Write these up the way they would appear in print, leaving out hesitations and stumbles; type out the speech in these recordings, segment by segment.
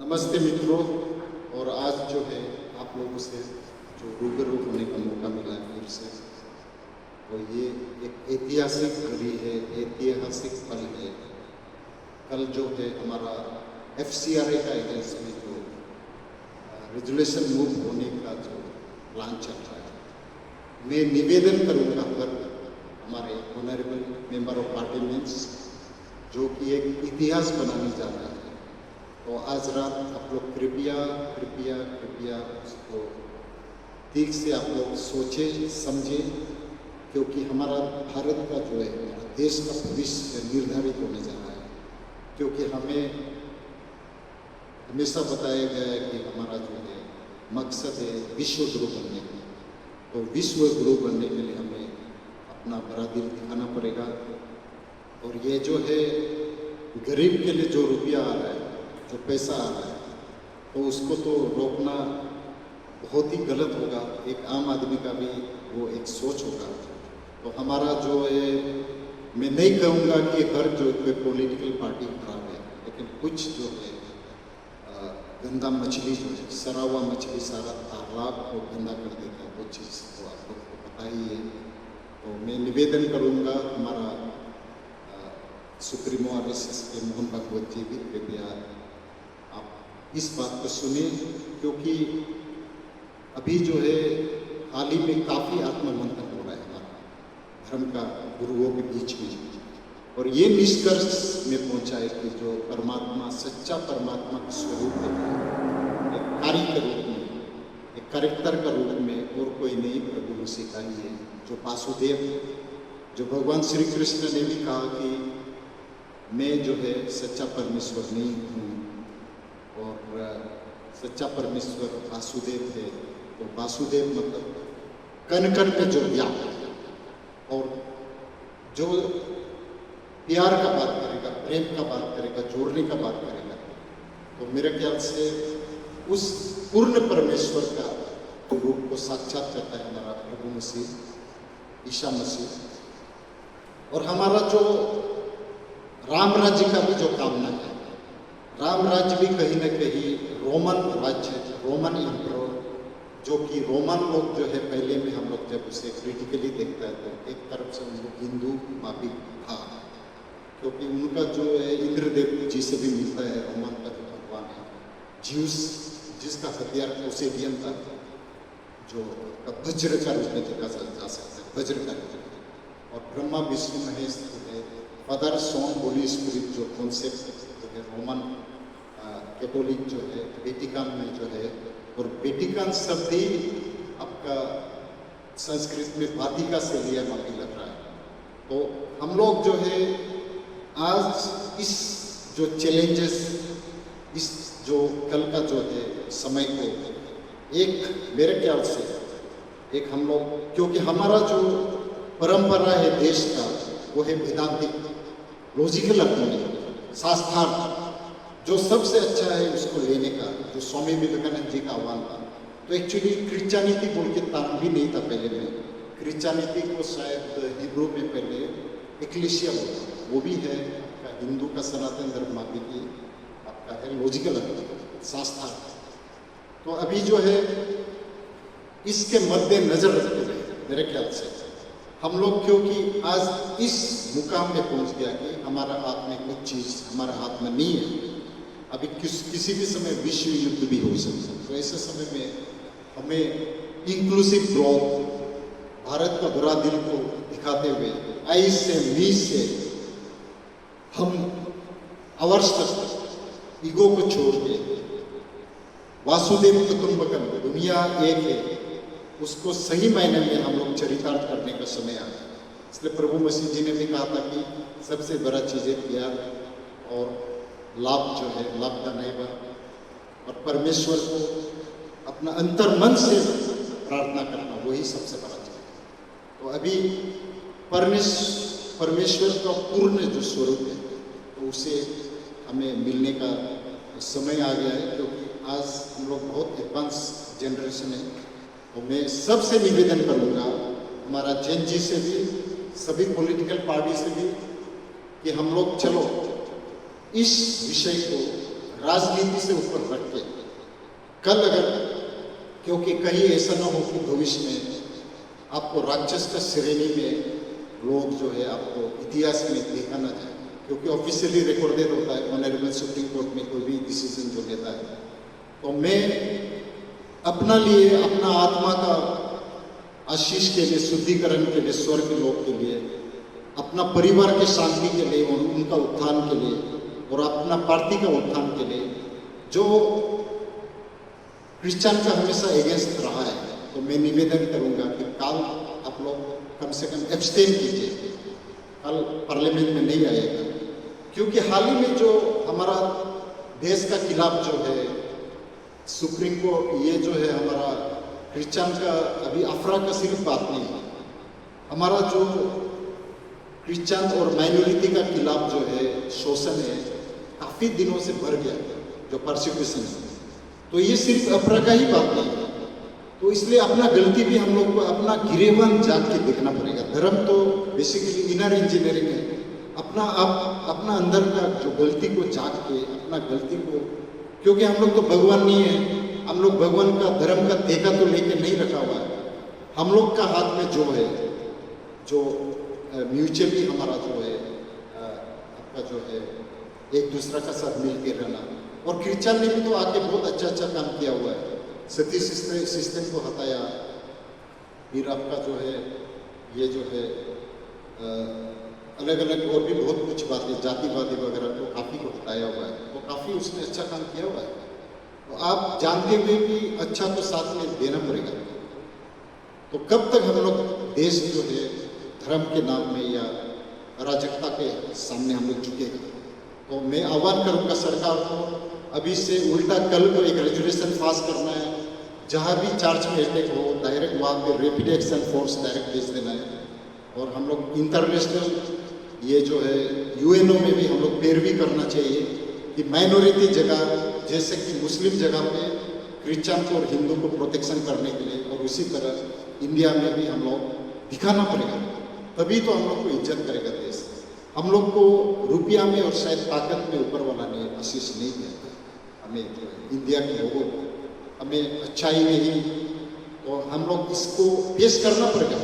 नमस्ते मित्रों। और आज जो है आप लोगों से जो रूबरू होने का मौका मिला है फिर से, तो ये एक ऐतिहासिक घड़ी है, ऐतिहासिक पल है। कल जो है हमारा FCRA का एजेंसी में जो रेजुलेशन मूव होने का जो प्लान चल रहा है, मैं निवेदन करूँगा पर हमारे ऑनरेबल मेंबर ऑफ पार्लियामेंट्स जो कि एक इतिहास बनाने जा रहा है, तो आज रात आप लोग कृपया कृपया कृपया उसको ठीक से आप लोग सोचें समझें, क्योंकि हमारा भारत का जो है, हमारा देश का भविष्य निर्धारित होने जा रहा है। क्योंकि हमें हमेशा बताया गया है कि हमारा जो है मकसद है विश्व गुरु बनने का, तो विश्व गुरु बनने के लिए हमें अपना बड़ा दिल दिखाना पड़ेगा। और ये जो है गरीब के लिए जो रुपया आ रहा है, जो पैसा आ रहा है, तो उसको तो रोकना बहुत ही गलत होगा। एक आम आदमी का भी वो एक सोच होगा। तो हमारा जो है, मैं नहीं कहूँगा कि हर जो कोई पॉलिटिकल पार्टी खराब है, लेकिन कुछ जो है गंदा मछली जो है, सड़ा हुआ मछली सारा तालाब को गंदा कर देता है, वो चीज़ तो आप लोग को पता ही है। तो मैं निवेदन करूँगा, हमारा सुप्रीमो RSS के मोहन भागवत जी भी कृपया आप इस बात को सुनिए, क्योंकि अभी जो है हाल ही में काफ़ी आत्ममंथन हो रहा है हमारा धर्म का गुरुओं के बीच में, और ये निष्कर्ष में पहुंचा है कि जो परमात्मा, सच्चा परमात्मा का स्वरूप है, एक कार्य के रूप में, एक कैरेक्टर का रूप में और कोई नहीं, प्रभु मसीह का ही है, जो वासुदेव, जो भगवान श्री कृष्ण ने भी कहा कि मैं जो है सच्चा परमेश्वर नहीं हूँ, और सच्चा परमेश्वर वासुदेव है। तो वासुदेव मतलब कण कण में जो व्याप्त है, और जो प्यार का बात करेगा, प्रेम का बात करेगा, जोड़ने का बात करेगा, तो मेरे ख्याल से उस पूर्ण परमेश्वर का रूप को साक्षात करता है हमारा प्रभु मसीह, ईसा मसीह। और हमारा जो राम राज्य का भी जो कामना है, राम राज्य भी कहीं ना कहीं रोमन राज्य, रोमन एम्परर, जो कि रोमन लोग जो है पहले में हम लोग जब उसे क्रिटिकली देखता है तो एक तरफ से उनको हिंदू माफी था, क्योंकि उनका जो है इंद्रदेव जी से भी मिलता है, रोमन का जो भगवान है ज्यूस, जिसका हथियार पोसेडियम था, जो वज्र का रूप में देखा जा सकता है, वज्र का रूप। और ब्रह्मा विष्णु महेश जो है, फादर सोन होली स्पिरिट जो कॉन्सेप्ट जो है रोमन कैथोलिक जो है वेटिकन में जो है, और वेटिकन शब्द ही आपका संस्कृत में वाटिका से लिया माफी लग रहा है। तो हम लोग जो है आज इस जो चैलेंजेस, इस जो कल का जो है समय को एक मेरे ख्याल से एक हम लोग, क्योंकि हमारा जो परंपरा है देश का वो है वेदांतिक, लॉजिकल अपनी शास्त्रार्थ, जो सबसे अच्छा है उसको लेने का, जो स्वामी विवेकानंद जी का आह्वान था। तो एक्चुअली क्रिश्चियनिटी बोल के तान भी नहीं था पहले में, क्रिश्चियनिटी को शायद हिब्रू में पहले एक्लेसिया बोलता, वो भी है हिंदू का सनातन धर्म भी आपका है लॉजिकल शास्त्रार्थ। तो अभी जो है इसके मद्देनजर रखते हुए मेरे ख्याल से हम लोग, क्योंकि आज इस मुकाम में पहुंच गया कि हमारा हाथ में कुछ चीज़ हमारा हाथ में नहीं है, अभी किसी भी समय विश्व युद्ध भी हो सकता है। तो ऐसे समय में हमें इंक्लूसिव ग्रोथ, भारत का बुरा दिल को दिखाते हुए आई से मी से हम अवश्य ईगो को छोड़ के वासुदेव कुटुंबकम, दुनिया एक है, उसको सही मायने में हम लोग चरितार्थ करने का समय आ गया। इसलिए प्रभु मसीह जी ने भी कहा था कि सबसे बड़ा चीज़ है प्यार, और लाभ जो है लाभ का नैवा, और परमेश्वर को अपना अंतर मन से प्रार्थना करना, वही सबसे बड़ा चीज़ है। तो अभी परमेश्वर का पूर्ण जो स्वरूप है, तो उसे हमें मिलने का समय आ गया है, क्योंकि आज हम लोग बहुत एडवांस जनरेशन है। तो मैं सबसे निवेदन करूँगा, हमारा जैन जी से भी, सभी पॉलिटिकल पार्टी से भी, कि हम लोग चलो इस विषय को राजनीति से ऊपर रख के कल अगर, क्योंकि कहीं ऐसा ना हो कि भविष्य में आपको राक्षस का श्रेणी में लोग जो है आपको इतिहास में देखा ना जाए, क्योंकि ऑफिशियली रिकॉर्डेड होता है ऑनरेबल सुप्रीम कोर्ट में कोई भी डिसीजन जो लेता है। तो मैं अपना लिए, अपना आत्मा का आशीष के लिए, शुद्धिकरण के लिए, स्वर्ग लोक के लिए, अपना परिवार के शांति के लिए और उनका उत्थान के लिए और अपना पार्टी का उत्थान के लिए, जो क्रिश्चियन का हमेशा अगेंस्ट रहा है, तो मैं निवेदन करूंगा कि कल आप लोग कम से कम एब्सटेन कीजिए, कल पार्लियामेंट में नहीं आएगा। क्योंकि हाल ही में जो हमारा देश का खिलाफ जो है सुप्रीम कोर्ट, ये जो है हमारा क्रिश्चियन का, अभी अफरा का सिर्फ बात नहीं है, हमारा जो क्रिश्चियन और माइनॉरिटी का खिलाफ जो है शोषण है काफ़ी दिनों से बढ़ गया, जो परसिक्यूशन है। तो ये सिर्फ अफरा का ही बात नहीं है। तो इसलिए अपना गलती भी हम लोग को अपना गिरेबान जाग के देखना पड़ेगा। धर्म तो बेसिकली इनर इंजीनियरिंग है, अपना अंदर का जो गलती को जाग के अपना गलती को, क्योंकि हम लोग तो भगवान नहीं है, हम लोग भगवान का धर्म का ठेका तो लेके नहीं रखा हुआ है। हम लोग का हाथ में जो है, जो म्यूचुअली हमारा जो है आपका जो है एक दूसरा का साथ मिल के रहना। और क्रिश्चियन ने भी तो आके बहुत अच्छा अच्छा काम किया हुआ है, सती सिस्टम को हटाया, फिर आपका जो है ये जो है अलग अलग और भी बहुत कुछ बातें, जातिवादी वगैरह को काफ़ी को हटाया हुआ है, तो काफ़ी उसने अच्छा काम किया हुआ है। तो आप जानते हुए भी अच्छा तो साथ में देना पड़ेगा। तो कब तक हम लोग देश जो है धर्म के नाम में या अराजकता के सामने हम लोग झुकेगा? तो मैं आह्वान करूंगा सरकार को, अभी से उल्टा कल को एक रेजोल्यूशन पास करना है, जहाँ भी चर्च में अटैक हो डायरेक्ट वहाँ पे रैपिड एक्शन फोर्स डायरेक्ट भेज देना है। और हम लोग इंटरनेशनल ये जो है यूएनओ में भी हम लोग पैरवी करना चाहिए कि माइनॉरिटी जगह, जैसे कि मुस्लिम जगह पे क्रिश्चियन को और हिंदू को प्रोटेक्शन करने के लिए, और उसी तरह इंडिया में भी हम लोग दिखाना पड़ेगा, तभी तो हम लोग को इज्जत करेगा देश। हम लोग को रुपया में और शायद ताकत में ऊपर वाला ने आशीष नहीं दिया, हमें इंडिया के लोगों को हमें अच्छाई में ही, तो हम लोग इसको फेस करना पड़ेगा।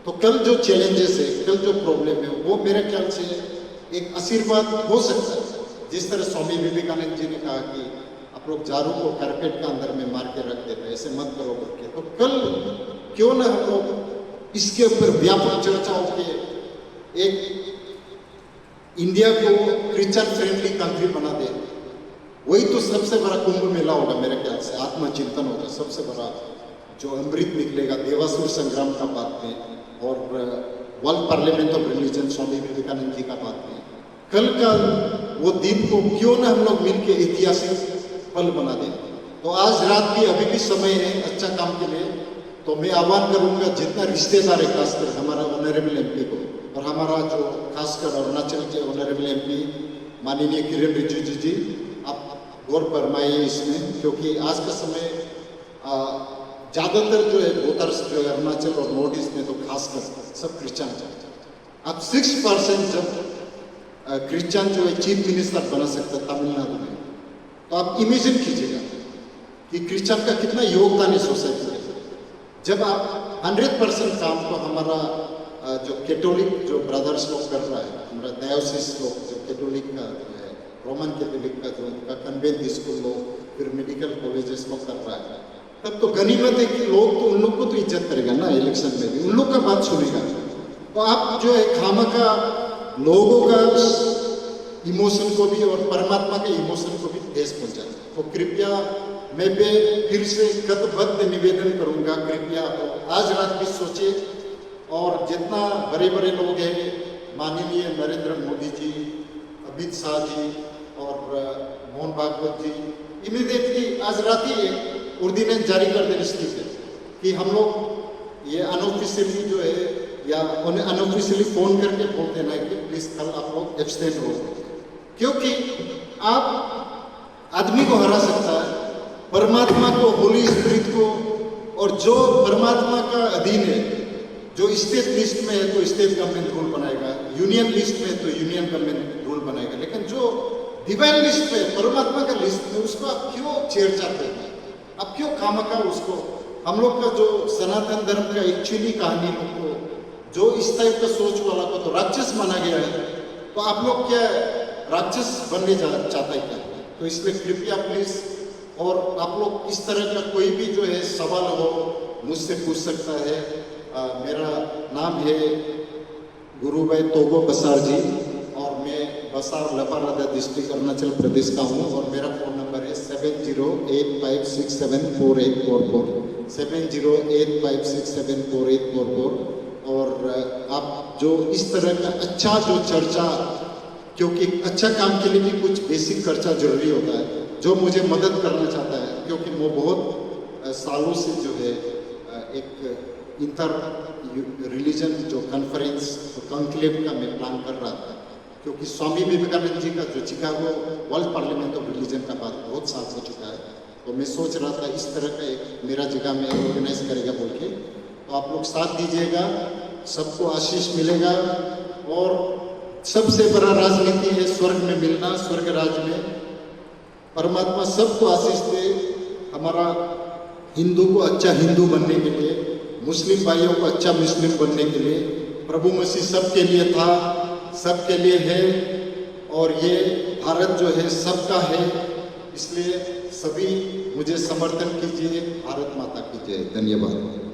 तो कल जो चैलेंजेस है, कल जो प्रॉब्लम है, वो मेरे ख्याल से एक आशीर्वाद हो सकता है। जिस तरह स्वामी विवेकानंद जी ने कहा कि आप लोग जारू को कारपेट का अंदर में मार के रख देते, ऐसे मत करो करके, तो कल क्यों ना हम लोग इसके ऊपर व्यापक चर्चा हो के एक इंडिया को क्रिश्चियन फ्रेंडली कंट्री बना दे। वही तो सबसे बड़ा कुंभ मेला होगा मेरे ख्याल से, आत्मचिंतन होगा सबसे बड़ा, जो अमृत निकलेगा देवासुर संग्राम का बात में, और world parliament of religion Swami Vivekananda ji का बात में। कल का वो दिन को क्यों ना हम लोग मिलकर ऐतिहासिक पल बना दें। तो आज रात भी अभी भी समय है अच्छा काम के लिए। तो मैं आह्वान करूंगा जितना रिश्तेदार है, खासकर हमारा ऑनरेबल एमपी को, और हमारा जो खासकर अरुणाचल के ऑनरेबल एमपी माननीय किरण रिजिजू जी, आप गौर फरमाइए इसमें, क्योंकि आज का समय ज़्यादातर जो है वोटर्स जो है अरुणाचल और नॉर्थ ईस्ट में तो खासकर सब क्रिश्चियन है। अब 6% जब क्रिश्चियन जो है चीफ मिनिस्टर बना सकता है तमिलनाडु में, तो आप इमेजिन कीजिएगा कि क्रिश्चियन का कितना योगदान है सोसाइटी में। जब आप 100% काम तो हमारा जो कैथोलिक जो ब्रदर्स लोग कर रहा है, हमारा डायोसिस लोग जो कैथोलिक का जो है, रोमन कैथोलिक का जो उनका कन्वेंट स्कूल लोग, फिर मेडिकल कॉलेजेस लोग कर रहा है, तब तो गनीमत है कि लोग तो उन लोग को तो इज्जत करेगा ना, इलेक्शन में भी उन लोग का बात सुनेगा। तो आप जो है खामखा लोगों का इमोशन को भी और परमात्मा के इमोशन को भी ठेस पहुंचाए। तो कृपया मैं भी फिर से कतबद्ध निवेदन करूंगा, कृपया आज रात भी सोचिए, और जितना बड़े बड़े लोग हैं, माननीय नरेंद्र मोदी जी, अमित शाह जी और मोहन भागवत जी, इमीडिएटली आज रात ही एक ऑर्डिनेंस जारी कर देने चाहिए कि हम लोग ये अनऑफिशियली जो है या उन्हें अनऑफिशियली फोन करके बोल देना है कि प्लीज कल आप लोग एब्सटेन हो, क्योंकि आप आदमी को हरा सकता है, परमात्मा को, होली स्पिरिट को, और जो परमात्मा का अधीन है, जो स्टेट लिस्ट में है तो स्टेट गवर्नमेंट रूल बनाएगा, यूनियन लिस्ट में है तो यूनियन गवर्नमेंट रूल बनाएगा, लेकिन जो डिवाइन लिस्ट में, परमात्मा का लिस्ट में, उसको आप क्यों छेड़छाड़ करते हैं? आप क्यों खामखा उसको? हम लोग का जो सनातन धर्म का एक्चुअली कहानी लोग को, जो इस टाइप का सोच वाला को तो राक्षस माना गया है, तो आप लोग क्या राक्षस बनने चाहता है क्या? तो इसलिए कृपया प्लीज, और आप लोग इस तरह का कोई भी जो है सवाल हो मुझसे पूछ सकता है। मेरा नाम है गुरु भाई तोगो बसार जी, और मैं बसार लपारादा डिस्ट्रिक्ट अरुणाचल प्रदेश का हूँ, और मेरा फ़ोन नंबर है 7085674844, 7085674844। और आप जो इस तरह का अच्छा जो चर्चा, क्योंकि अच्छा काम के लिए भी कुछ बेसिक खर्चा जरूरी होता है, जो मुझे मदद करना चाहता है, क्योंकि मैं बहुत सालों से जो है एक इंटर रिलीजन जो कॉन्फ्रेंस कॉन्क्लेव का मैं प्लान कर रहा था, क्योंकि स्वामी विवेकानंद जी का जो Chicago world parliament of religion का बात बहुत साल हो चुका है, तो मैं सोच रहा था इस तरह का एक मेरा जगह में ऑर्गेनाइज करेगा बोल के। तो आप लोग साथ दीजिएगा, सबको आशीष मिलेगा। और सबसे बड़ा राजनीति है स्वर्ग में मिलना, स्वर्ग राज में परमात्मा सबको आशीष दे। हमारा हिंदू को अच्छा हिंदू बनने के लिए, मुस्लिम भाइयों को अच्छा मुस्लिम बनने के लिए, प्रभु मसीह सबके लिए था, सबके लिए है, और ये भारत जो है सबका है, इसलिए सभी मुझे समर्थन कीजिए। भारत माता की जय। धन्यवाद।